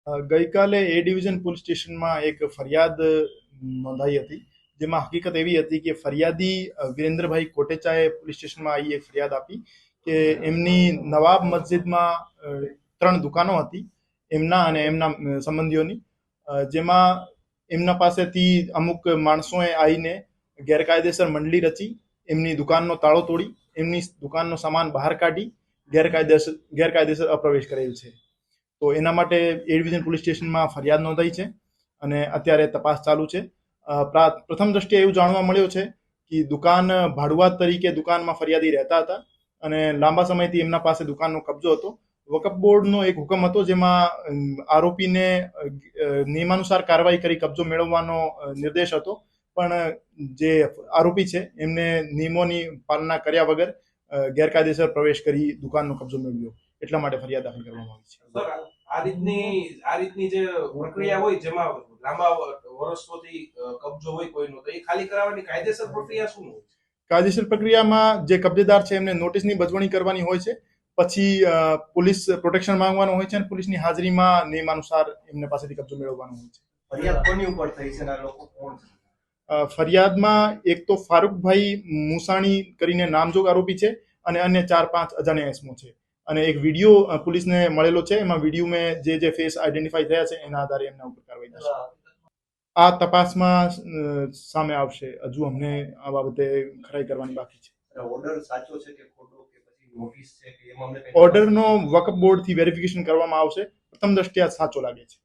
ગઈકાલે એ division police સ્ટેશનમાં એક ફરિયાદ નોંધાઈ હતી, જેમાં હકીકત એવી હતી કે ફરિયાદી વિરેન્દ્રભાઈ કોટેચાએ પોલીસ સ્ટેશનમાં આવી એક ફરિયાદ આપી કે એમની નવાબ મસ્જિદમાં 3 દુકાનો હતી એમના અને એમના સંબંધીઓની, જેમાં એમના પાસેથી અમુક માણસોએ આવીને ગેરકાયદેસર મંડળી રચી, એમની દુકાનનો તાળો તોડી, એમની દુકાનનો સામાન બહાર કાઢી ગેરકાયદેસર અપ્રવેશ કરેલ છે. તો એના માટે એ ડિવિઝન પોલીસ સ્ટેશનમાં ફરિયાદ નોંધાઈ છે અને અત્યારે તપાસ ચાલુ છે. પ્રથમ દ્રષ્ટિએ એવું જાણવા મળ્યું છે કે દુકાન ભાડુઆત તરીકે દુકાનમાં ફરિયાદી રહેતા હતા અને લાંબા સમયથી એમના પાસે દુકાનનો કબજો હતો. વકફ બોર્ડનો એક હુકમ હતો જેમાં આરોપીને નિયમાનુસાર કાર્યવાહી કરી કબજો મેળવવાનો નિર્દેશ હતો, પણ જે આરોપી છે એમને નિયમોની પાલના કર્યા વગર ગેરકાયદેસર પ્રવેશ કરી દુકાનનો કબજો મેળવ્યો, એટલા માટે ફરિયાદ દાખલ કરવામાં આવી છે. આ રીતની જે પ્રક્રિયા હોય જેમાં લાંબા વર્ષોથી કબજો હોય કોઈનો, તો એ ખાલી કરાવવાની કાયદેસર પ્રક્રિયા શું હોય? કાયદેસર પ્રક્રિયામાં જે કબજેદાર છે એમને નોટિસની બજવણી કરવાની હોય છે, પછી પોલીસ પ્રોટેક્શન માંગવાનું હોય છે અને પોલીસની હાજરીમાં નિયમાનુસાર એમને પાસેથી કબજો મેળવવાનો હોય છે. ફરિયાદ કોની ઉપર થઈ છે અને આ લોકો કોણ છે? ફરિયાદમાં એક તો ફારૂકભાઈ મુસાણી કરીને નામજોગ આરોપી છે અને અન્ય 4-5 અજાણ્યા ઇસમો છે, અને એક વિડીયો પોલીસને મળેલો છે, એમાં વિડીયોમાં જે ફેસ આઈડેન્ટિફાઈ થયા છે એના આધારે એમના ઉપર કાર્યવાહી થશે. આ તપાસમાં સામે આવશે. હજુ અમને આ બાબતે ખરાઈ કરવાની બાકી છે. ઓર્ડર સાચો છે કે ખોટો, કે પછી નોટિસ છે કે એમાં ઓર્ડરનો વકફ બોર્ડથી વેરિફિકેશન કરવામાં આવશે. પ્રથમ દ્રષ્ટિએ સાચો લાગે છે.